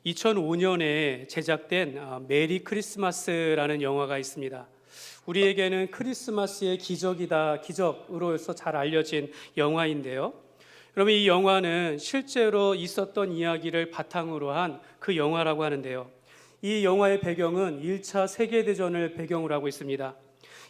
2005년에 제작된 메리 크리스마스라는 영화가 있습니다. 우리에게는 크리스마스의 기적이다, 기적으로서 잘 알려진 영화인데요. 여러분, 이 영화는 실제로 있었던 이야기를 바탕으로 한 그 영화라고 하는데요. 이 영화의 배경은 1차 세계대전을 배경으로 하고 있습니다.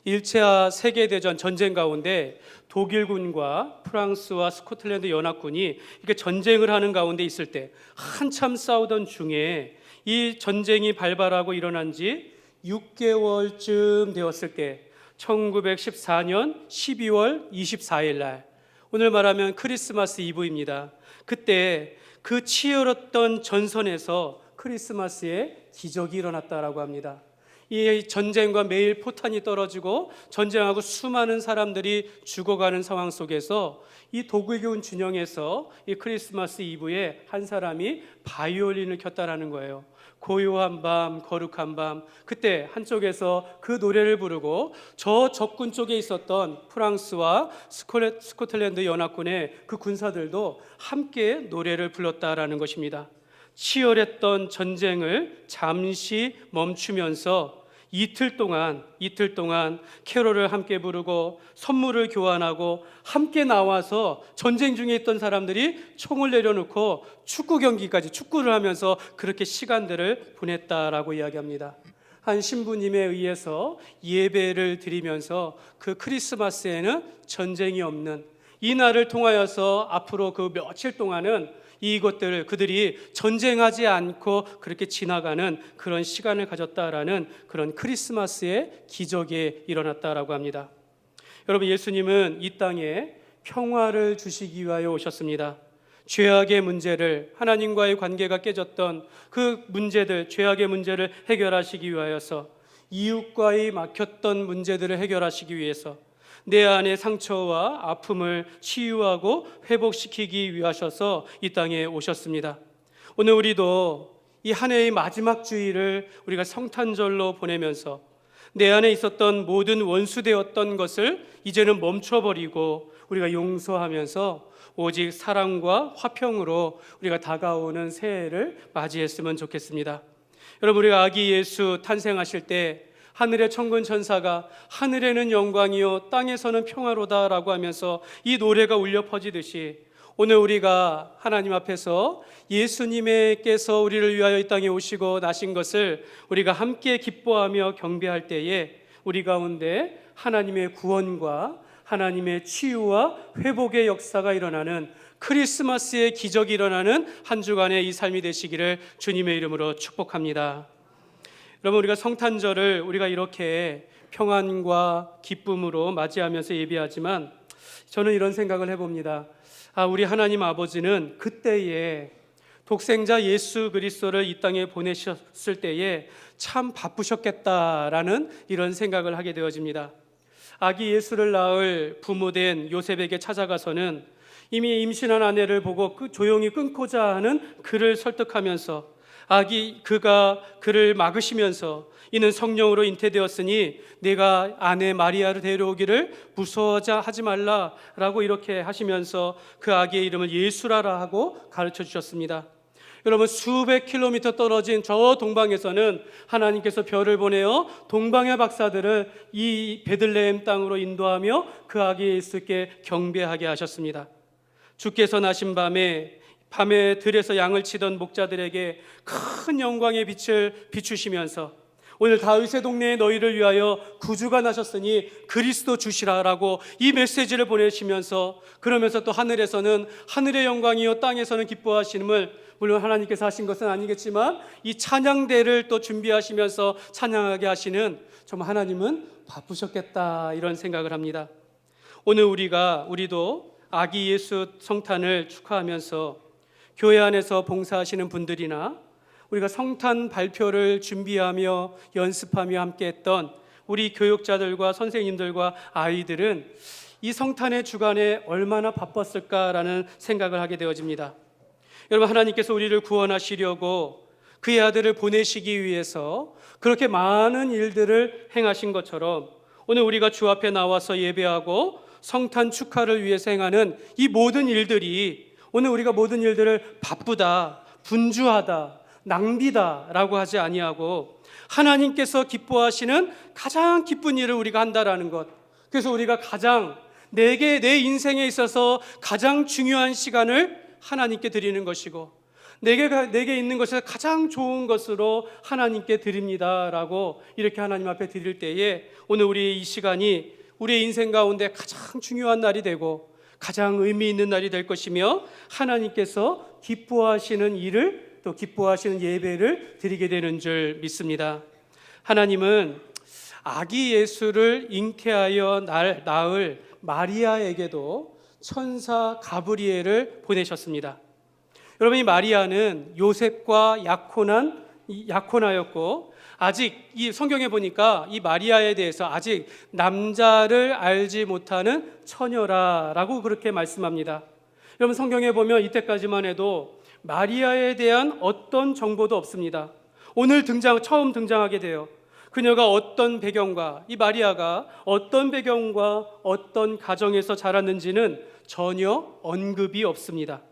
1차 세계대전 전쟁 가운데 독일군과 프랑스와 스코틀랜드 연합군이 이렇게 전쟁을 하는 가운데 있을 때 한참 싸우던 중에 이 전쟁이 발발하고 일어난 지 6개월쯤 되었을 때 1914년 12월 24일 날, 오늘 말하면 크리스마스 이브입니다. 그때 그 치열했던 전선에서 크리스마스의 기적이 일어났다라고 합니다. 이 전쟁과 매일 포탄이 떨어지고 전쟁하고 수많은 사람들이 죽어가는 상황 속에서 이 독일군 진영에서 이 크리스마스 이브에 한 사람이 바이올린을 켰다라는 거예요. 고요한 밤, 거룩한 밤, 그때 한쪽에서 그 노래를 부르고 저 적군 쪽에 있었던 프랑스와 스코틀랜드 연합군의 그 군사들도 함께 노래를 불렀다라는 것입니다. 치열했던 전쟁을 잠시 멈추면서 이틀 동안 캐롤을 함께 부르고 선물을 교환하고 함께 나와서 전쟁 중에 있던 사람들이 총을 내려놓고 축구 경기까지 축구를 하면서 그렇게 시간들을 보냈다라고 이야기합니다. 한 신부님에 의해서 예배를 드리면서 그 크리스마스에는 전쟁이 없는 이 날을 통하여서 앞으로 그 며칠 동안은 이것들을 그들이 전쟁하지 않고 그렇게 지나가는 그런 시간을 가졌다라는 그런 크리스마스의 기적이 일어났다라고 합니다. 여러분, 예수님은 이 땅에 평화를 주시기 위하여 오셨습니다. 죄악의 문제를, 하나님과의 관계가 깨졌던 그 문제들, 죄악의 문제를 해결하시기 위하여서, 이웃과의 막혔던 문제들을 해결하시기 위해서, 내 안의 상처와 아픔을 치유하고 회복시키기 위하셔서 이 땅에 오셨습니다. 오늘 우리도 이 한 해의 마지막 주일을 우리가 성탄절로 보내면서 내 안에 있었던 모든 원수되었던 것을 이제는 멈춰버리고 우리가 용서하면서 오직 사랑과 화평으로 우리가 다가오는 새해를 맞이했으면 좋겠습니다. 여러분, 우리가 아기 예수 탄생하실 때 하늘의 천군 천사가 하늘에는 영광이요 땅에서는 평화로다라고 하면서 이 노래가 울려 퍼지듯이 오늘 우리가 하나님 앞에서 예수님께서 우리를 위하여 이 땅에 오시고 나신 것을 우리가 함께 기뻐하며 경배할 때에 우리 가운데 하나님의 구원과 하나님의 치유와 회복의 역사가 일어나는 크리스마스의 기적이 일어나는 한 주간의 이 삶이 되시기를 주님의 이름으로 축복합니다. 여러분, 우리가 성탄절을 우리가 이렇게 평안과 기쁨으로 맞이하면서 예배하지만 저는 이런 생각을 해봅니다. 우리 하나님 아버지는 그때에 독생자 예수 그리스도를 이 땅에 보내셨을 때에 참 바쁘셨겠다라는 이런 생각을 하게 되어집니다. 아기 예수를 낳을 부모된 요셉에게 찾아가서는 이미 임신한 아내를 보고 조용히 끊고자 하는 그를 설득하면서 그가 그를 막으시면서 이는 성령으로 잉태되었으니 내가 아내 마리아를 데려오기를 무서워하지 말라라고 이렇게 하시면서 그 아기의 이름을 예수라라 하고 가르쳐 주셨습니다. 여러분, 수백 킬로미터 떨어진 저 동방에서는 하나님께서 별을 보내어 동방의 박사들을 이 베들레헴 땅으로 인도하며 그 아기 예수께 경배하게 하셨습니다. 주께서 나신 밤에 들에서 양을 치던 목자들에게 큰 영광의 빛을 비추시면서 오늘 다윗의 동네에 너희를 위하여 구주가 나셨으니 그리스도 주시라라고 이 메시지를 보내시면서, 그러면서 또 하늘에서는 하늘의 영광이요 땅에서는 기뻐하심을, 물론 하나님께서 하신 것은 아니겠지만 이 찬양대를 또 준비하시면서 찬양하게 하시는, 정말 하나님은 바쁘셨겠다 이런 생각을 합니다. 오늘 우리도 아기 예수 성탄을 축하하면서 교회 안에서 봉사하시는 분들이나 우리가 성탄 발표를 준비하며 연습하며 함께했던 우리 교육자들과 선생님들과 아이들은 이 성탄의 주간에 얼마나 바빴을까라는 생각을 하게 되어집니다. 여러분, 하나님께서 우리를 구원하시려고 그의 아들을 보내시기 위해서 그렇게 많은 일들을 행하신 것처럼 오늘 우리가 주 앞에 나와서 예배하고 성탄 축하를 위해서 행하는 이 모든 일들이, 오늘 우리가 모든 일들을 바쁘다, 분주하다, 낭비다라고 하지 아니하고 하나님께서 기뻐하시는 가장 기쁜 일을 우리가 한다라는 것. 그래서 우리가 가장 내 인생에 있어서 가장 중요한 시간을 하나님께 드리는 것이고 내게 있는 것에서 가장 좋은 것으로 하나님께 드립니다라고 이렇게 하나님 앞에 드릴 때에 오늘 우리의 이 시간이 우리의 인생 가운데 가장 중요한 날이 되고 가장 의미 있는 날이 될 것이며 하나님께서 기뻐하시는 일을 또 기뻐하시는 예배를 드리게 되는 줄 믿습니다. 하나님은 아기 예수를 잉태하여 낳을 마리아에게도 천사 가브리엘을 보내셨습니다. 여러분, 이 마리아는 요셉과 약혼하였고 아직 이 성경에 보니까 이 마리아에 대해서 아직 남자를 알지 못하는 처녀라라고 그렇게 말씀합니다. 여러분, 성경에 보면 이때까지만 해도 마리아에 대한 어떤 정보도 없습니다. 오늘 처음 등장하게 돼요. 그녀가 어떤 배경과 이 마리아가 어떤 배경과 어떤 가정에서 자랐는지는 전혀 언급이 없습니다.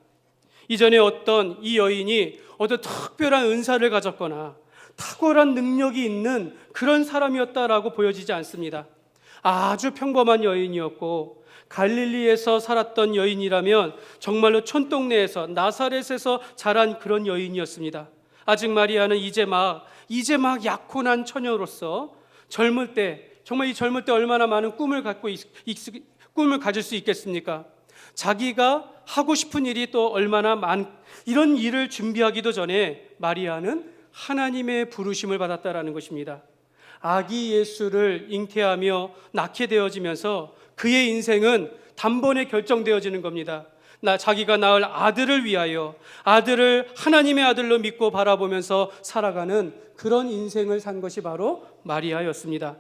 이전에 어떤 이 여인이 어떤 특별한 은사를 가졌거나 탁월한 능력이 있는 그런 사람이었다라고 보여지지 않습니다. 아주 평범한 여인이었고 갈릴리에서 살았던 여인이라면 정말로 촌동네에서 나사렛에서 자란 그런 여인이었습니다. 아직 마리아는 이제 막 약혼한 처녀로서 젊을 때 정말 이 젊을 때 얼마나 많은 꿈을 가질 수 있겠습니까? 자기가 하고 싶은 일이 또 얼마나 이런 일을 준비하기도 전에 마리아는 하나님의 부르심을 받았다라는 것입니다. 아기 예수를 잉태하며 낳게 되어지면서 그의 인생은 단번에 결정되어지는 겁니다. 자기가 낳을 아들을 위하여 아들을 하나님의 아들로 믿고 바라보면서 살아가는 그런 인생을 산 것이 바로 마리아였습니다.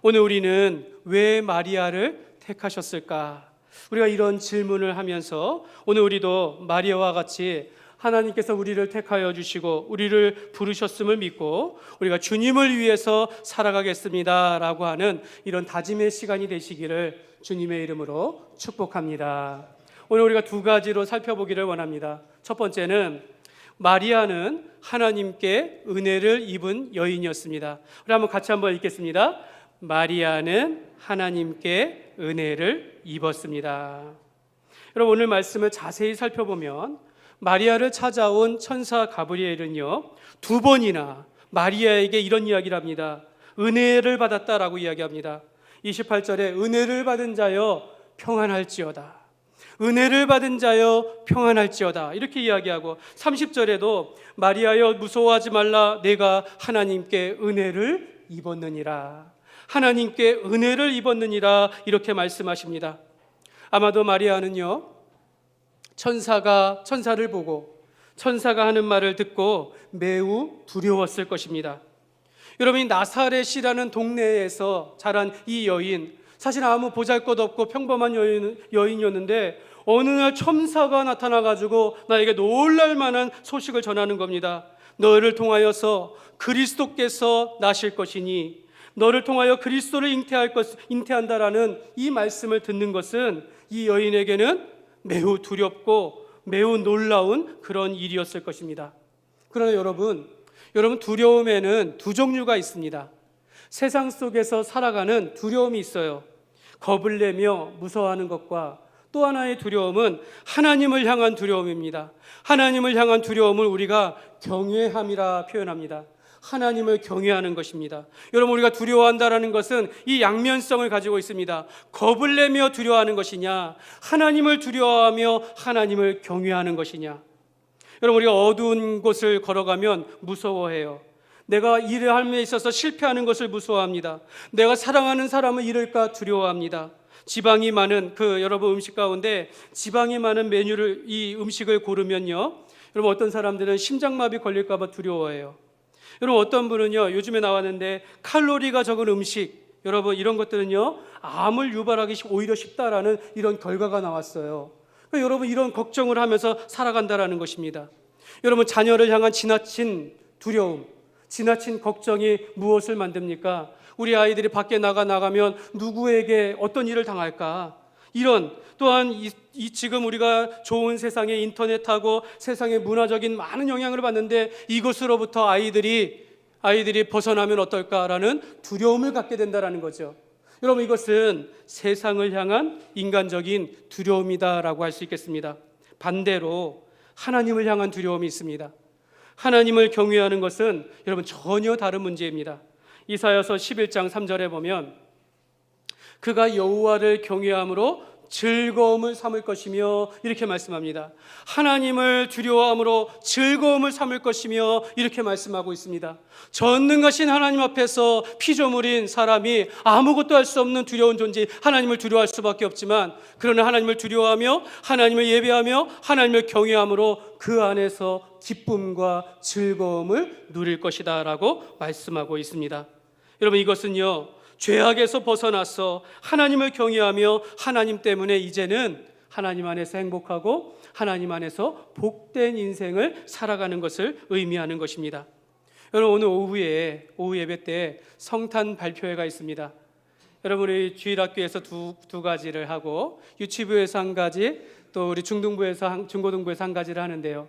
오늘 우리는 왜 마리아를 택하셨을까? 우리가 이런 질문을 하면서 오늘 우리도 마리아와 같이 하나님께서 우리를 택하여 주시고 우리를 부르셨음을 믿고 우리가 주님을 위해서 살아가겠습니다 라고 하는 이런 다짐의 시간이 되시기를 주님의 이름으로 축복합니다. 오늘 우리가 두 가지로 살펴보기를 원합니다. 첫 번째는 마리아는 하나님께 은혜를 입은 여인이었습니다. 우리 같이 한번 읽겠습니다. 마리아는 하나님께 은혜를 입었습니다. 여러분, 오늘 말씀을 자세히 살펴보면 마리아를 찾아온 천사 가브리엘은요, 두 번이나 마리아에게 이런 이야기를 합니다. 은혜를 받았다라고 이야기합니다. 28절에 은혜를 받은 자여 평안할지어다. 은혜를 받은 자여 평안할지어다. 이렇게 이야기하고 30절에도 마리아여 무서워하지 말라. 내가 하나님께 은혜를 입었느니라. 하나님께 은혜를 입었느니라. 이렇게 말씀하십니다. 아마도 마리아는요, 천사를 보고 천사가 하는 말을 듣고 매우 두려웠을 것입니다. 여러분, 나사렛이라는 동네에서 자란 이 여인, 사실 아무 보잘것없고 평범한 여인이었는데 어느 날 천사가 나타나가지고 나에게 놀랄 만한 소식을 전하는 겁니다. 너를 통하여서 그리스도께서 나실 것이니 너를 통하여 그리스도를 잉태한다라는 이 말씀을 듣는 것은 이 여인에게는 매우 두렵고 매우 놀라운 그런 일이었을 것입니다. 그러나 여러분 두려움에는 두 종류가 있습니다. 세상 속에서 살아가는 두려움이 있어요. 겁을 내며 무서워하는 것과 또 하나의 두려움은 하나님을 향한 두려움입니다. 하나님을 향한 두려움을 우리가 경외함이라 표현합니다. 하나님을 경외하는 것입니다. 여러분, 우리가 두려워한다라는 것은 이 양면성을 가지고 있습니다. 겁을 내며 두려워하는 것이냐, 하나님을 두려워하며 하나님을 경외하는 것이냐. 여러분, 우리가 어두운 곳을 걸어가면 무서워해요. 내가 일을 함에 있어서 실패하는 것을 무서워합니다. 내가 사랑하는 사람을 잃을까 두려워합니다. 지방이 많은 여러분 음식 가운데 지방이 많은 이 음식을 고르면요, 여러분 어떤 사람들은 심장마비 걸릴까 봐 두려워해요. 여러분, 어떤 분은요, 요즘에 나왔는데 칼로리가 적은 음식, 여러분 이런 것들은요 암을 유발하기 오히려 쉽다라는 이런 결과가 나왔어요. 그러니까 여러분, 이런 걱정을 하면서 살아간다라는 것입니다. 여러분, 자녀를 향한 지나친 두려움, 지나친 걱정이 무엇을 만듭니까? 우리 아이들이 밖에 나가면 누구에게 어떤 일을 당할까? 또한 지금 우리가 좋은 세상에 인터넷하고 세상의 문화적인 많은 영향을 받는데 이것으로부터 아이들이 벗어나면 어떨까라는 두려움을 갖게 된다는 거죠. 여러분, 이것은 세상을 향한 인간적인 두려움이다라고 할 수 있겠습니다. 반대로 하나님을 향한 두려움이 있습니다. 하나님을 경외하는 것은 여러분 전혀 다른 문제입니다. 이사야서 11장 3절에 보면 그가 여호와를 경외함으로 즐거움을 삼을 것이며 이렇게 말씀합니다. 하나님을 두려워함으로 즐거움을 삼을 것이며 이렇게 말씀하고 있습니다. 전능하신 하나님 앞에서 피조물인 사람이 아무것도 할 수 없는 두려운 존재, 하나님을 두려워할 수밖에 없지만, 그러나 하나님을 두려워하며 하나님을 예배하며 하나님을 경외함으로 그 안에서 기쁨과 즐거움을 누릴 것이다 라고 말씀하고 있습니다. 여러분, 이것은요, 죄악에서 벗어나서 하나님을 경외하며 하나님 때문에 이제는 하나님 안에서 행복하고 하나님 안에서 복된 인생을 살아가는 것을 의미하는 것입니다. 여러분, 오늘 오후 예배 때 성탄 발표회가 있습니다. 여러분, 우리 주일학교에서 두 가지를 하고 유치부에서 한 가지, 또 우리 중고등부에서 한 가지를 하는데요.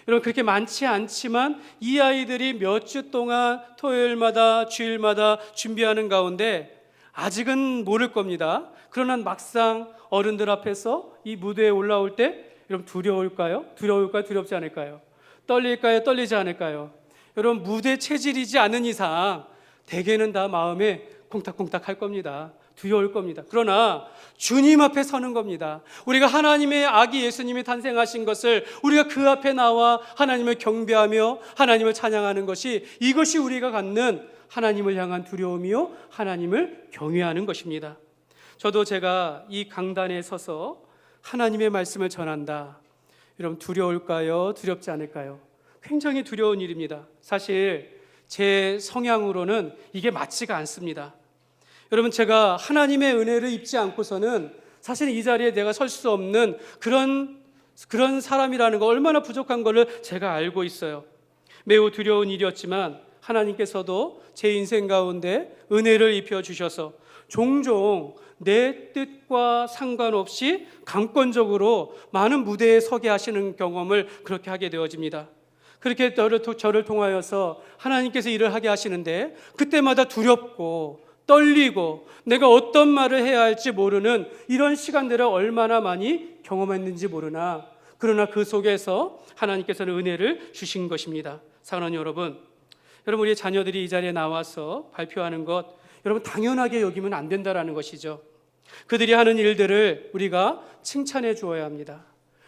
여러분, 그렇게 많지 않지만 이 아이들이 몇 주 동안 토요일마다 주일마다 준비하는 가운데 아직은 모를 겁니다. 그러나 막상 어른들 앞에서 이 무대에 올라올 때 여러분, 두려울까요? 두렵지 않을까요? 떨릴까요? 떨리지 않을까요? 여러분, 무대 체질이지 않은 이상 대개는 다 마음에 콩닥콩닥 할 겁니다. 두려울 겁니다. 그러나 주님 앞에 서는 겁니다. 우리가 하나님의 아기 예수님이 탄생하신 것을 우리가 그 앞에 나와 하나님을 경배하며 하나님을 찬양하는 것이, 이것이 우리가 갖는 하나님을 향한 두려움이요 하나님을 경외하는 것입니다. 저도 제가 이 강단에 서서 하나님의 말씀을 전한다. 여러분, 두려울까요? 두렵지 않을까요? 굉장히 두려운 일입니다. 사실 제 성향으로는 이게 맞지가 않습니다. 여러분, 제가 하나님의 은혜를 입지 않고서는 사실 이 자리에 내가 설 수 없는 그런 사람이라는 거, 얼마나 부족한 것을 제가 알고 있어요. 매우 두려운 일이었지만 하나님께서도 제 인생 가운데 은혜를 입혀주셔서 종종 내 뜻과 상관없이 강권적으로 많은 무대에 서게 하시는 경험을 그렇게 하게 되어집니다. 그렇게 저를 통하여서 하나님께서 일을 하게 하시는데, 그때마다 두렵고 떨리고 내가 어떤 말을 해야 할지 모르는 이런 시간들을 얼마나 많이 경험했는지 모르나, 그러나 그 속에서 하나님께서는 은혜를 주신 것입니다. 사랑하는 여러분, 우리의 자녀들이 이 자리에 나와서 발표하는 것, 여러분 당연하게 여기면 안 된다라는 것이죠. 그들이 하는 일들을 우리가 칭찬해 주어야 합니다.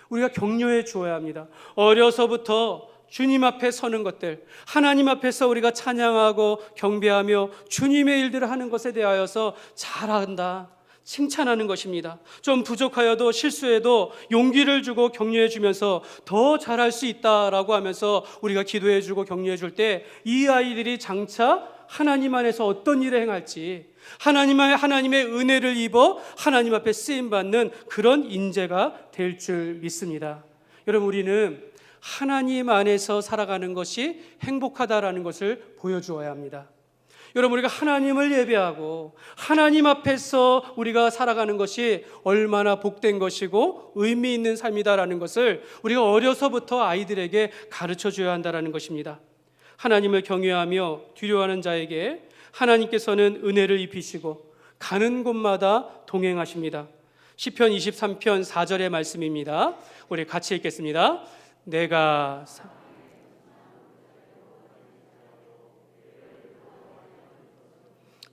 우리가 격려해 주어야 합니다. 어려서부터 주님 앞에 서는 것들, 하나님 앞에서 우리가 찬양하고 경배하며 주님의 일들을 하는 것에 대하여서 잘한다, 칭찬하는 것입니다. 좀 부족하여도 실수해도 용기를 주고 격려해 주면서 더 잘할 수 있다라고 하면서 우리가 기도해 주고 격려해 줄 때 이 아이들이 장차 하나님 안에서 어떤 일을 행할지, 하나님의 은혜를 입어 하나님 앞에 쓰임받는 그런 인재가 될 줄 믿습니다. 여러분, 우리는 하나님 안에서 살아가는 것이 행복하다라는 것을 보여주어야 합니다. 여러분, 우리가 하나님을 예배하고 하나님 앞에서 우리가 살아가는 것이 얼마나 복된 것이고 의미 있는 삶이다라는 것을 우리가 어려서부터 아이들에게 가르쳐 줘야 한다는 것입니다. 하나님을 경외하며 두려워하는 자에게 하나님께서는 은혜를 입히시고 가는 곳마다 동행하십니다. 시편 23편 4절의 말씀입니다. 우리 같이 읽겠습니다. 내가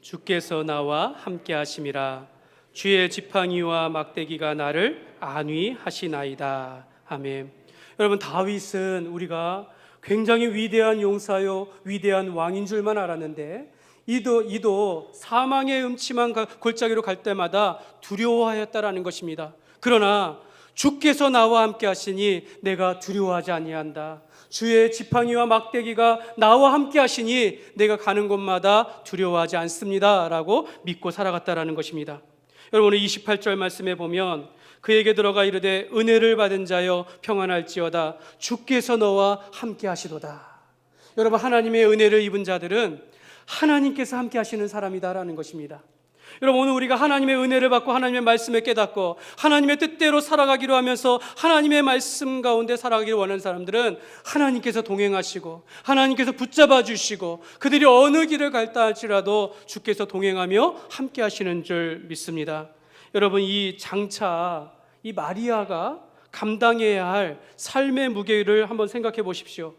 주께서 나와 함께 하심이라. 주의 지팡이와 막대기가 나를 안위하시나이다. 아멘. 여러분, 다윗은 우리가 굉장히 위대한 용사요 위대한 왕인 줄만 알았는데 이도 사망의 음침한 골짜기로 갈 때마다 두려워하였다라는 것입니다. 그러나 주께서 나와 함께 하시니 내가 두려워하지 아니한다. 주의 지팡이와 막대기가 나와 함께 하시니 내가 가는 곳마다 두려워하지 않습니다 라고 믿고 살아갔다라는 것입니다. 여러분, 오늘 28절 말씀에 보면 그에게 들어가 이르되 은혜를 받은 자여 평안할지어다. 주께서 너와 함께 하시도다. 여러분, 하나님의 은혜를 입은 자들은 하나님께서 함께 하시는 사람이다라는 것입니다. 여러분, 오늘 우리가 하나님의 은혜를 받고 하나님의 말씀을 깨닫고 하나님의 뜻대로 살아가기로 하면서 하나님의 말씀 가운데 살아가기를 원하는 사람들은 하나님께서 동행하시고 하나님께서 붙잡아 주시고 그들이 어느 길을 갈다 할지라도 주께서 동행하며 함께 하시는 줄 믿습니다. 여러분, 이 장차 이 마리아가 감당해야 할 삶의 무게를 한번 생각해 보십시오.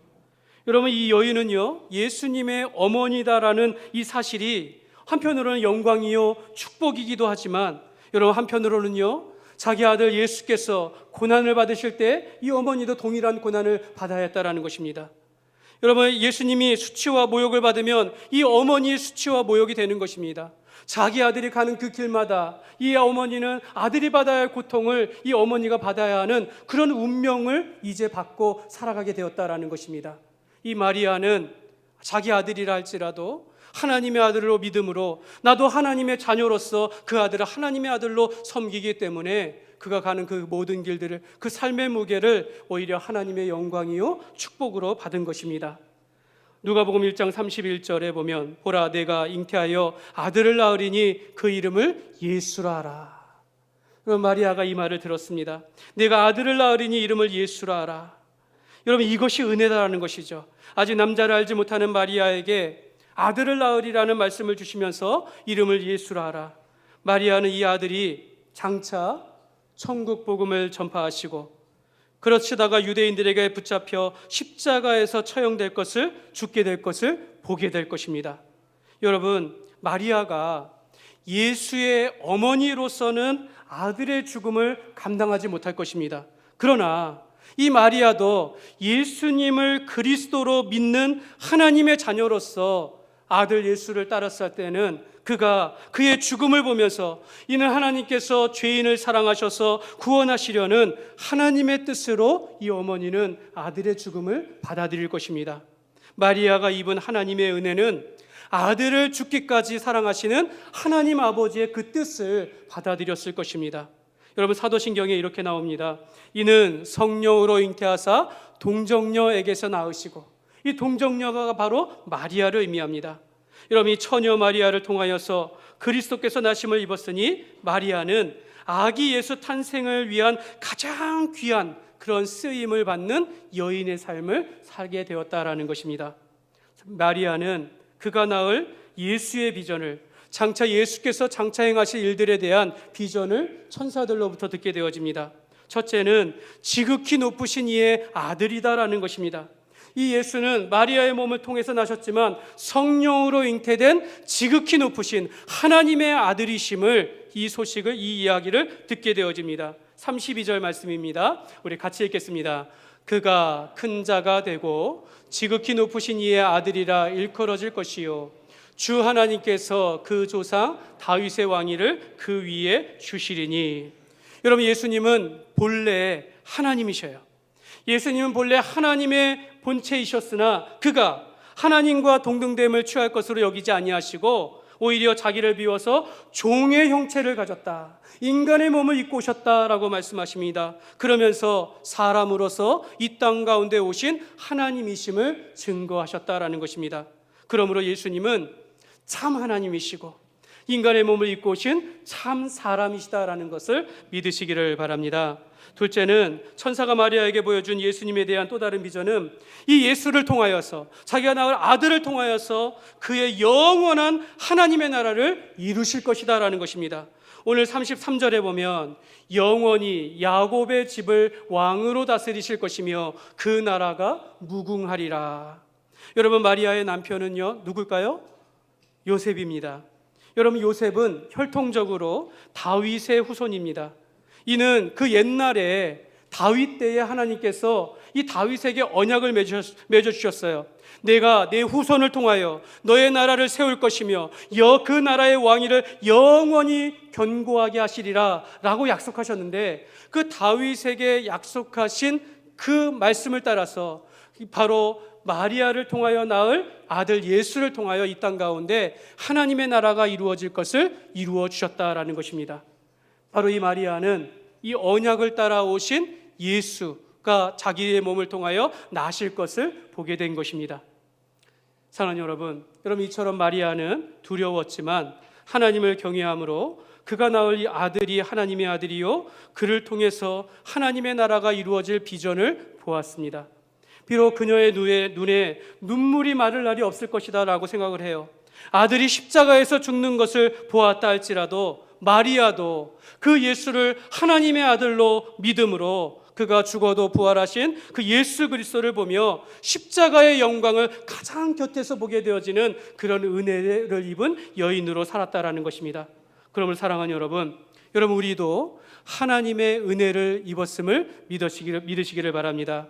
여러분, 이 여인은요, 예수님의 어머니다라는 이 사실이 한편으로는 영광이요 축복이기도 하지만, 여러분, 한편으로는요, 자기 아들 예수께서 고난을 받으실 때 이 어머니도 동일한 고난을 받아야 했다라는 것입니다. 여러분, 예수님이 수치와 모욕을 받으면 이 어머니의 수치와 모욕이 되는 것입니다. 자기 아들이 가는 그 길마다 이 어머니는 아들이 받아야 할 고통을 이 어머니가 받아야 하는 그런 운명을 이제 받고 살아가게 되었다라는 것입니다. 이 마리아는 자기 아들이라 할지라도 하나님의 아들로 믿음으로 나도 하나님의 자녀로서 그 아들을 하나님의 아들로 섬기기 때문에 그가 가는 그 모든 길들을, 그 삶의 무게를 오히려 하나님의 영광이요 축복으로 받은 것입니다. 누가복음 1장 31절에 보면 보라, 내가 잉태하여 아들을 낳으리니 그 이름을 예수라 하라. 마리아가 이 말을 들었습니다. 내가 아들을 낳으리니 이름을 예수라 하라. 여러분, 이것이 은혜다라는 것이죠. 아직 남자를 알지 못하는 마리아에게 아들을 낳으리라는 말씀을 주시면서 이름을 예수라 하라. 마리아는 이 아들이 장차 천국 복음을 전파하시고 그러시다가 유대인들에게 붙잡혀 십자가에서 처형될 것을, 죽게 될 것을 보게 될 것입니다. 여러분, 마리아가 예수의 어머니로서는 아들의 죽음을 감당하지 못할 것입니다. 그러나 이 마리아도 예수님을 그리스도로 믿는 하나님의 자녀로서 아들 예수를 따랐을 때는 그가 그의 죽음을 보면서 이는 하나님께서 죄인을 사랑하셔서 구원하시려는 하나님의 뜻으로 이 어머니는 아들의 죽음을 받아들일 것입니다. 마리아가 입은 하나님의 은혜는 아들을 죽기까지 사랑하시는 하나님 아버지의 그 뜻을 받아들였을 것입니다. 여러분, 사도신경에 이렇게 나옵니다. 이는 성령으로 잉태하사 동정녀에게서 낳으시고, 이 동정녀가 바로 마리아를 의미합니다. 여러분, 이 처녀 마리아를 통하여서 그리스도께서 나심을 입었으니 마리아는 아기 예수 탄생을 위한 가장 귀한 그런 쓰임을 받는 여인의 삶을 살게 되었다라는 것입니다. 마리아는 그가 낳을 예수의 비전을, 장차 예수께서 장차 행하실 일들에 대한 비전을 천사들로부터 듣게 되어집니다. 첫째는 지극히 높으신 이의 아들이다라는 것입니다. 이 예수는 마리아의 몸을 통해서 나셨지만 성령으로 잉태된 지극히 높으신 하나님의 아들이심을, 이 소식을, 이 이야기를 듣게 되어집니다. 32절 말씀입니다. 우리 같이 읽겠습니다. 그가 큰 자가 되고 지극히 높으신 이의 아들이라 일컬어질 것이요 주 하나님께서 그 조상 다윗의 왕위를 그 위에 주시리니. 여러분, 예수님은 본래 하나님이셔요. 예수님은 본래 하나님의 본체이셨으나 그가 하나님과 동등됨을 취할 것으로 여기지 아니하시고 오히려 자기를 비워서 종의 형체를 가졌다, 인간의 몸을 입고 오셨다라고 말씀하십니다. 그러면서 사람으로서 이 땅 가운데 오신 하나님이심을 증거하셨다라는 것입니다. 그러므로 예수님은 참 하나님이시고 인간의 몸을 입고 오신 참 사람이시다라는 것을 믿으시기를 바랍니다. 둘째는 천사가 마리아에게 보여준 예수님에 대한 또 다른 비전은 이 예수를 통하여서, 자기가 낳을 아들을 통하여서 그의 영원한 하나님의 나라를 이루실 것이다라는 것입니다. 오늘 33절에 보면 영원히 야곱의 집을 왕으로 다스리실 것이며 그 나라가 무궁하리라. 여러분, 마리아의 남편은요, 누굴까요? 요셉입니다. 여러분, 요셉은 혈통적으로 다윗의 후손입니다. 이는 그 옛날에 다윗 때에 하나님께서 이 다윗에게 언약을 맺어주셨어요. 내가 내 후손을 통하여 너의 나라를 세울 것이며 그 나라의 왕위를 영원히 견고하게 하시리라 라고 약속하셨는데, 그 다윗에게 약속하신 그 말씀을 따라서 바로 마리아를 통하여 낳을 아들 예수를 통하여 이 땅 가운데 하나님의 나라가 이루어질 것을 이루어 주셨다라는 것입니다. 바로 이 마리아는 이 언약을 따라오신 예수가 자기의 몸을 통하여 나실 것을 보게 된 것입니다. 사랑하는 여러분, 이처럼 마리아는 두려웠지만 하나님을 경외함으로 그가 낳을 아들이 하나님의 아들이요 그를 통해서 하나님의 나라가 이루어질 비전을 보았습니다. 비록 그녀의 눈에 눈물이 마를 날이 없을 것이다 라고 생각을 해요. 아들이 십자가에서 죽는 것을 보았다 할지라도 마리아도 그 예수를 하나님의 아들로 믿음으로 그가 죽어도 부활하신 그 예수 그리스도를 보며 십자가의 영광을 가장 곁에서 보게 되어지는 그런 은혜를 입은 여인으로 살았다라는 것입니다. 그러므로 사랑하는 여러분 우리도 하나님의 은혜를 입었음을 믿으시기를 바랍니다.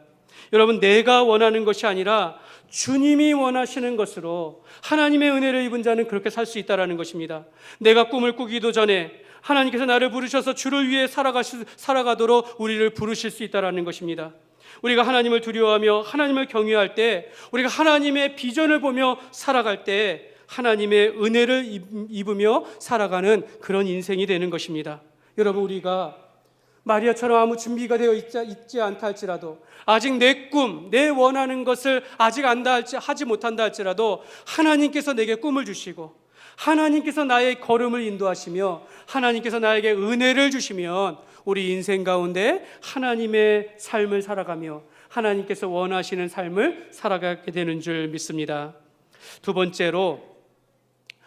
여러분, 내가 원하는 것이 아니라 주님이 원하시는 것으로 하나님의 은혜를 입은 자는 그렇게 살 수 있다는 것입니다. 내가 꿈을 꾸기도 전에 하나님께서 나를 부르셔서 주를 위해 살아가도록 우리를 부르실 수 있다는 것입니다. 우리가 하나님을 두려워하며 하나님을 경외할 때, 우리가 하나님의 비전을 보며 살아갈 때 하나님의 은혜를 입으며 살아가는 그런 인생이 되는 것입니다. 여러분, 우리가 마리아처럼 아무 준비가 되어 있지 않다 할지라도, 아직 내 꿈, 내 원하는 것을 아직 하지 못한다 할지라도 하나님께서 내게 꿈을 주시고 하나님께서 나의 걸음을 인도하시며 하나님께서 나에게 은혜를 주시면 우리 인생 가운데 하나님의 삶을 살아가며 하나님께서 원하시는 삶을 살아가게 되는 줄 믿습니다. 두 번째로,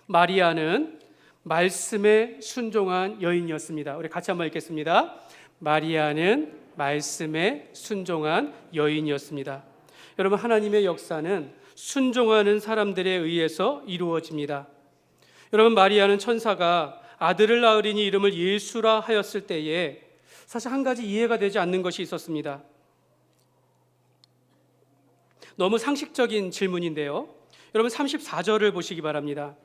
마리아는 말씀에 순종한 여인이었습니다. 우리 같이 한번 읽겠습니다. 마리아는 말씀에 순종한 여인이었습니다. 여러분, 하나님의 역사는 순종하는 사람들에 의해서 이루어집니다. 여러분, 마리아는 천사가 아들을 낳으리니 이름을 예수라 하였을 때에 사실 한 가지 이해가 되지 않는 것이 있었습니다. 너무 상식적인 질문인데요. 여러분, 34절을 보시기 바랍니다.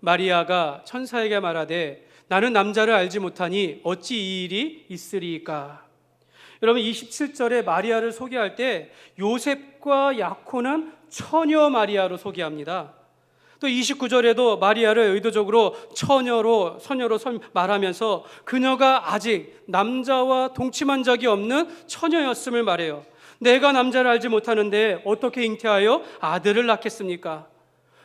마리아가 천사에게 말하되 나는 남자를 알지 못하니 어찌 이 일이 있으리까? 여러분, 27절에 마리아를 소개할 때 요셉과 야코는 처녀 마리아로 소개합니다. 또 29절에도 마리아를 의도적으로 처녀로 말하면서 그녀가 아직 남자와 동침한 적이 없는 처녀였음을 말해요. 내가 남자를 알지 못하는데 어떻게 잉태하여 아들을 낳겠습니까?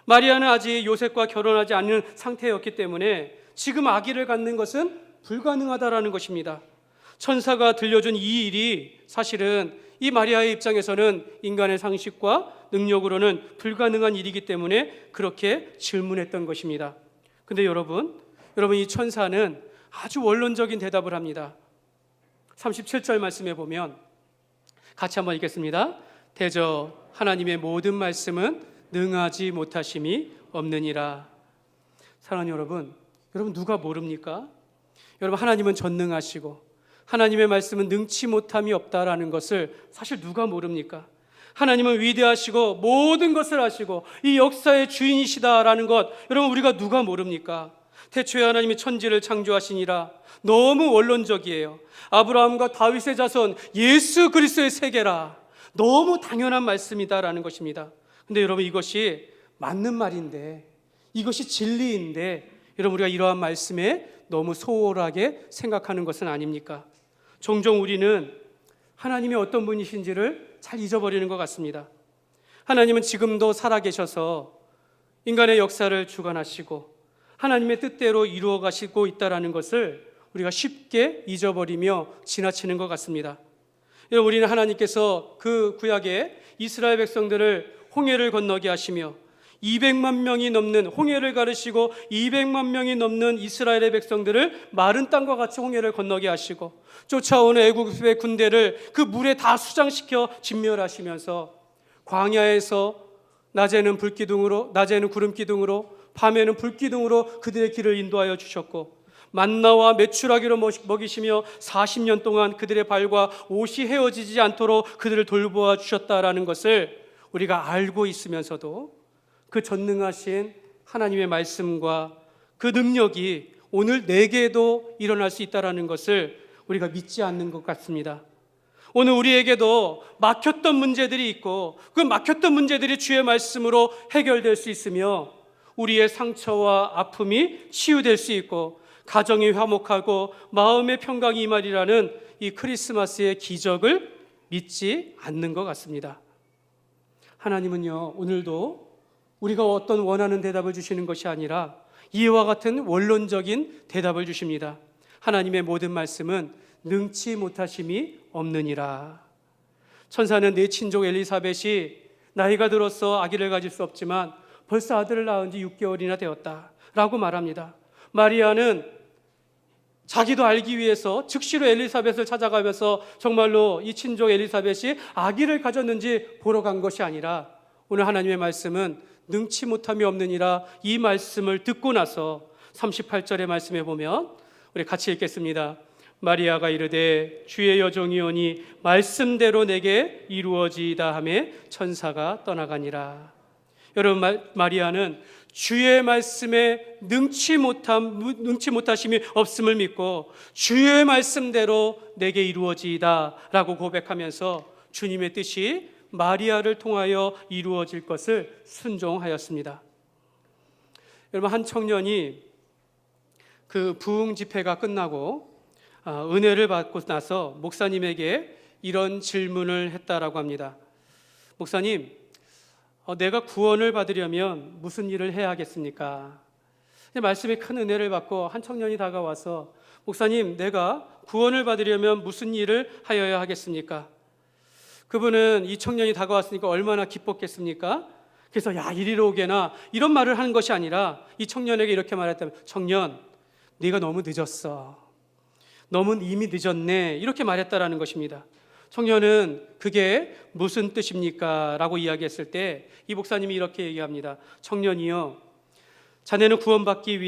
마리아는 아직 요셉과 결혼하지 않은 상태였기 때문에 지금 아기를 갖는 것은 불가능하다라는 것입니다. 천사가 들려준 이 일이 사실은 이 마리아의 입장에서는 인간의 상식과 능력으로는 불가능한 일이기 때문에 그렇게 질문했던 것입니다. 근데 여러분 이 천사는 아주 원론적인 대답을 합니다. 37절 말씀에 보면 같이 한번 읽겠습니다. 대저 하나님의 모든 말씀은 능하지 못하심이 없느니라. 사랑하는 여러분 누가 모릅니까? 여러분, 하나님은 전능하시고 하나님의 말씀은 능치 못함이 없다라는 것을 사실 누가 모릅니까? 하나님은 위대하시고 모든 것을 아시고 이 역사의 주인이시다라는 것, 여러분 우리가 누가 모릅니까? 태초에 하나님이 천지를 창조하시니라. 너무 원론적이에요. 아브라함과 다윗의 자손 예수 그리스도의 세계라. 너무 당연한 말씀이다라는 것입니다. 근데 여러분, 이것이 맞는 말인데, 이것이 진리인데 여러분, 우리가 이러한 말씀에 너무 소홀하게 생각하는 것은 아닙니까? 종종 우리는 하나님이 어떤 분이신지를 잘 잊어버리는 것 같습니다. 하나님은 지금도 살아계셔서 인간의 역사를 주관하시고 하나님의 뜻대로 이루어 가시고 있다는 것을 우리가 쉽게 잊어버리며 지나치는 것 같습니다. 우리는 하나님께서 그 구약에 이스라엘 백성들을 홍해를 건너게 하시며 200만 명이 넘는 홍해를 가르시고 200만 명이 넘는 이스라엘의 백성들을 마른 땅과 같이 홍해를 건너게 하시고 쫓아오는 애국의 군대를 그 물에 다 수장시켜 진멸하시면서 광야에서 낮에는 구름기둥으로 밤에는 불기둥으로 그들의 길을 인도하여 주셨고 만나와 메추라기로 먹이시며 40년 동안 그들의 발과 옷이 헤어지지 않도록 그들을 돌보아 주셨다라는 것을 우리가 알고 있으면서도 그 전능하신 하나님의 말씀과 그 능력이 오늘 내게도 일어날 수 있다는 것을 우리가 믿지 않는 것 같습니다. 오늘 우리에게도 막혔던 문제들이 있고 그 막혔던 문제들이 주의 말씀으로 해결될 수 있으며 우리의 상처와 아픔이 치유될 수 있고 가정이 화목하고 마음의 평강이 임하리라는 이 크리스마스의 기적을 믿지 않는 것 같습니다. 하나님은요, 오늘도 우리가 어떤 원하는 대답을 주시는 것이 아니라 이와 같은 원론적인 대답을 주십니다. 하나님의 모든 말씀은 능치 못하심이 없느니라. 천사는 내 친족 엘리사벳이 나이가 들어서 아기를 가질 수 없지만 벌써 아들을 낳은 지 6개월이나 되었다 라고 말합니다. 마리아는 자기도 알기 위해서 즉시로 엘리사벳을 찾아가면서 정말로 이 친족 엘리사벳이 아기를 가졌는지 보러 간 것이 아니라 오늘 하나님의 말씀은 능치 못함이 없느니라, 이 말씀을 듣고 나서 38절의 말씀에 보면 우리 같이 읽겠습니다. 마리아가 이르되 주의 여종이오니 말씀대로 내게 이루어지이다 하며 천사가 떠나가니라. 여러분, 마리아는 주의 말씀에 능치 못하심이 없음을 믿고 주의 말씀대로 내게 이루어지이다 라고 고백하면서 주님의 뜻이 마리아를 통하여 이루어질 것을 순종하였습니다. 여러분, 한 청년이 그 부흥 집회가 끝나고 은혜를 받고 나서 목사님에게 이런 질문을 했다라고 합니다. 목사님, 내가 구원을 받으려면 무슨 일을 해야 하겠습니까? 말씀에 큰 은혜를 받고 한 청년이 다가와서 목사님, 내가 구원을 받으려면 무슨 일을 하여야 하겠습니까? 그분은 이 청년이 다가왔으니까 얼마나 기뻤겠습니까? 그래서 야, 이리로 오게나 이런 말을 하는 것이 아니라 이 청년에게 이렇게 말했다면, 청년, 네가 너무 늦었어. 너무 이미 늦었네. 이렇게 말했다라는 것입니다. 청년은 그게 무슨 뜻입니까? 라고 이야기했을 때 이 목사님이 이렇게 얘기합니다. 청년이여, 자네가 구원받기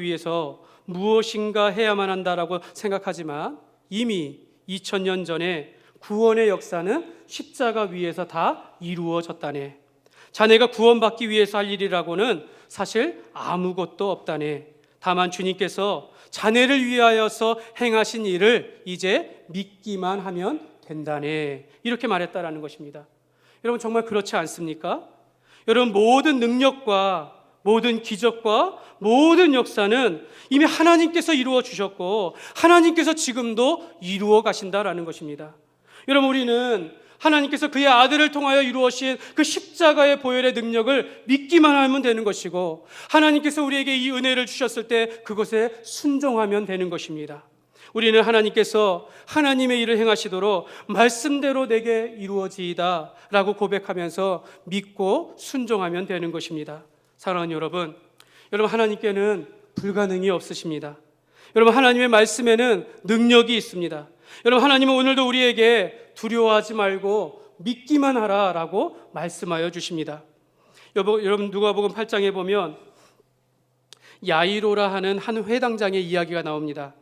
위해서 무엇인가 해야만 한다라고 생각하지만 이미 2000년 전에 구원의 역사는 십자가 위에서 다 이루어졌다네. 자네가 구원받기 위해서 할 일이라고는 사실 아무것도 없다네. 다만 주님께서 자네를 위하여서 행하신 일을 이제 믿기만 하면 된다네. 이렇게 말했다라는 것입니다. 여러분, 정말 그렇지 않습니까? 여러분, 모든 능력과 모든 기적과 모든 역사는 이미 하나님께서 이루어 주셨고 하나님께서 지금도 이루어 가신다라는 것입니다. 여러분, 우리는 하나님께서 그의 아들을 통하여 이루어진 그 십자가의 보혈의 능력을 믿기만 하면 되는 것이고 하나님께서 우리에게 이 은혜를 주셨을 때 그것에 순종하면 되는 것입니다. 우리는 하나님께서 하나님의 일을 행하시도록 말씀대로 내게 이루어지이다 라고 고백하면서 믿고 순종하면 되는 것입니다. 사랑하는 여러분, 하나님께는 불가능이 없으십니다. 여러분, 하나님의 말씀에는 능력이 있습니다. 여러분, 하나님은 오늘도 우리에게 두려워하지 말고 믿기만 하라라고 말씀하여 주십니다. 여러분, 누가복음 8장에 보면 야이로라 하는 한 회당장의 이야기가 나옵니다.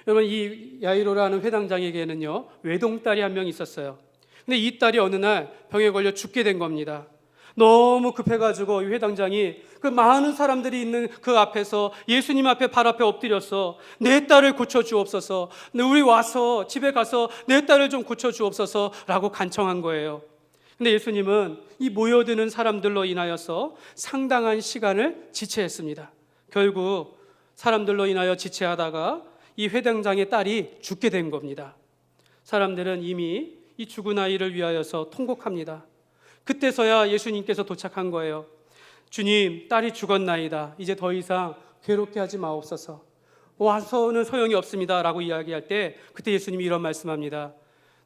여러분, 이 야이로라 하는 회당장에게는요 외동딸이 한 명 있었어요. 근데 이 딸이 어느 날 병에 걸려 죽게 된 겁니다. 너무 급해가지고 이 회당장이 그 많은 사람들이 있는 그 앞에서 예수님 앞에 발 앞에 엎드려서 내 딸을 고쳐주옵소서, 우리 와서 집에 가서 내 딸을 좀 고쳐주옵소서 라고 간청한 거예요. 근데 예수님은 이 모여드는 사람들로 인하여서 상당한 시간을 지체했습니다. 결국 사람들로 인하여 지체하다가 이 회당장의 딸이 죽게 된 겁니다. 사람들은 이미 이 죽은 아이를 위하여서 통곡합니다. 그때서야 예수님께서 도착한 거예요. 주님, 딸이 죽었나이다. 이제 더 이상 괴롭게 하지 마옵소서. 와서는 소용이 없습니다 라고 이야기할 때 그때 예수님이 이런 말씀합니다.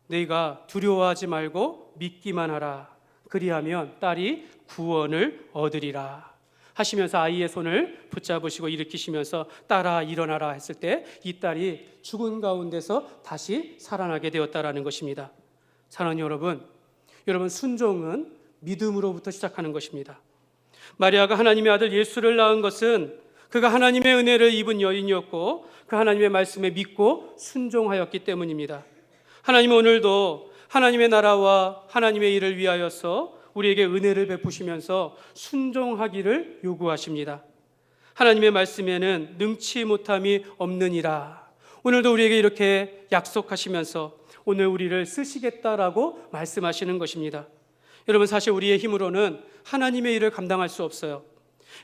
너희가 두려워하지 말고 믿기만 하라. 그리하면 딸이 구원을 얻으리라 하시면서 아이의 손을 붙잡으시고 일으키시면서 딸아 일어나라 했을 때 이 딸이 죽은 가운데서 다시 살아나게 되었다라는 것입니다. 사랑하는 여러분, 순종은 믿음으로부터 시작하는 것입니다. 마리아가 하나님의 아들 예수를 낳은 것은 그가 하나님의 은혜를 입은 여인이었고 그 하나님의 말씀에 믿고 순종하였기 때문입니다. 하나님은 오늘도 하나님의 나라와 하나님의 일을 위하여서 우리에게 은혜를 베푸시면서 순종하기를 요구하십니다. 하나님의 말씀에는 능치 못함이 없느니라. 오늘도 우리에게 이렇게 약속하시면서 오늘 우리를 쓰시겠다라고 말씀하시는 것입니다. 여러분, 사실 우리의 힘으로는 하나님의 일을 감당할 수 없어요.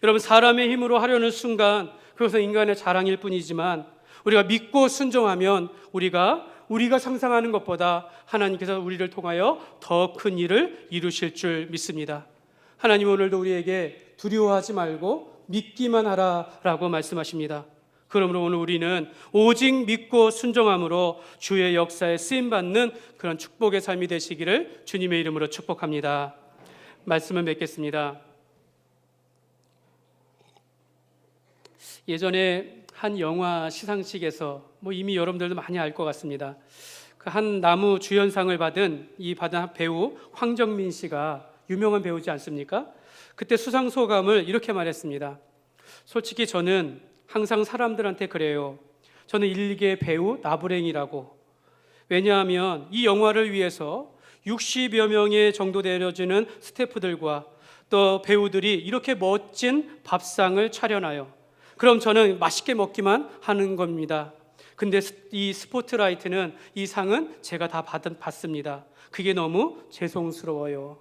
여러분, 사람의 힘으로 하려는 순간 그것은 인간의 자랑일 뿐이지만 우리가 믿고 순종하면 우리가 상상하는 것보다 하나님께서 우리를 통하여 더 큰 일을 이루실 줄 믿습니다. 하나님 오늘도 우리에게 두려워하지 말고 믿기만 하라라고 말씀하십니다. 그러므로 오늘 우리는 오직 믿고 순종함으로 주의 역사에 쓰임받는 그런 축복의 삶이 되시기를 주님의 이름으로 축복합니다. 말씀을 맺겠습니다. 예전에 한 영화 시상식에서 이미 여러분들도 많이 알 것 같습니다. 그 한 나무 주연상을 받은 배우 황정민 씨가 유명한 배우지 않습니까? 그때 수상 소감을 이렇게 말했습니다. 솔직히 저는 항상 사람들한테 그래요. 저는 일개 배우 나부랭이라고. 왜냐하면 이 영화를 위해서 60여 명의 정도 되어지는 스태프들과 또 배우들이 이렇게 멋진 밥상을 차려놔요. 그럼 저는 맛있게 먹기만 하는 겁니다. 근데 이 스포트라이트는, 이 상은 제가 다 받습니다. 그게 너무 죄송스러워요.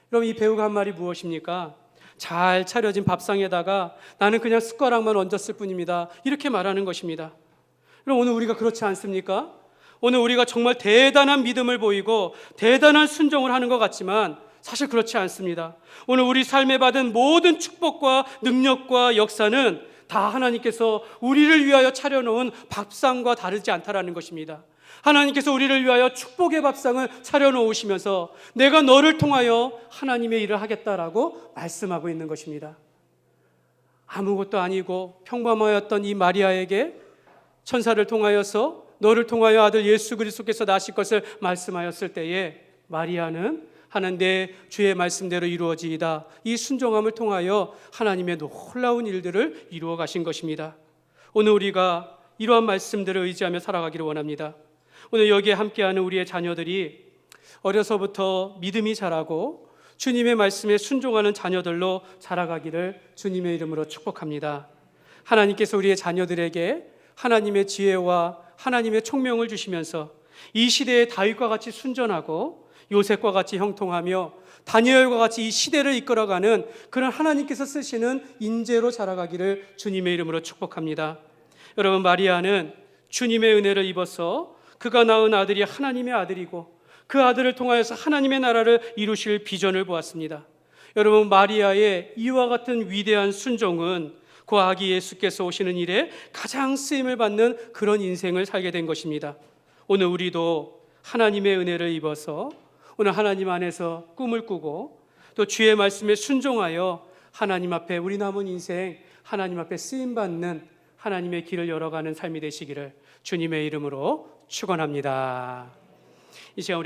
그럼 이 배우가 한 말이 무엇입니까? 잘 차려진 밥상에다가 나는 그냥 숟가락만 얹었을 뿐입니다. 이렇게 말하는 것입니다. 그럼 오늘 우리가 그렇지 않습니까? 오늘 우리가 정말 대단한 믿음을 보이고 대단한 순종을 하는 것 같지만 사실 그렇지 않습니다. 오늘 우리 삶에 받은 모든 축복과 능력과 역사는 다 하나님께서 우리를 위하여 차려놓은 밥상과 다르지 않다라는 것입니다. 하나님께서 우리를 위하여 축복의 밥상을 차려놓으시면서 내가 너를 통하여 하나님의 일을 하겠다라고 말씀하고 있는 것입니다. 아무것도 아니고 평범하였던 이 마리아에게 천사를 통하여서 너를 통하여 아들 예수 그리스도께서 나실 것을 말씀하였을 때에 마리아는 하나님 내 주의 말씀대로 이루어지이다, 이 순종함을 통하여 하나님의 놀라운 일들을 이루어 가신 것입니다. 오늘 우리가 이러한 말씀들을 의지하며 살아가기를 원합니다. 오늘 여기에 함께하는 우리의 자녀들이 어려서부터 믿음이 자라고 주님의 말씀에 순종하는 자녀들로 자라가기를 주님의 이름으로 축복합니다. 하나님께서 우리의 자녀들에게 하나님의 지혜와 하나님의 총명을 주시면서 이 시대의 다윗과 같이 순전하고 요셉과 같이 형통하며 다니엘과 같이 이 시대를 이끌어가는 그런 하나님께서 쓰시는 인재로 자라가기를 주님의 이름으로 축복합니다. 여러분, 마리아는 주님의 은혜를 입어서 그가 낳은 아들이 하나님의 아들이고 그 아들을 통하여서 하나님의 나라를 이루실 비전을 보았습니다. 여러분, 마리아의 이와 같은 위대한 순종은 그 아기 예수께서 오시는 일에 가장 쓰임을 받는 그런 인생을 살게 된 것입니다. 오늘 우리도 하나님의 은혜를 입어서 오늘 하나님 안에서 꿈을 꾸고 또 주의 말씀에 순종하여 하나님 앞에 우리 남은 인생 하나님 앞에 쓰임받는 하나님의 길을 열어가는 삶이 되시기를 주님의 이름으로 축원합니다. 이 시간 우리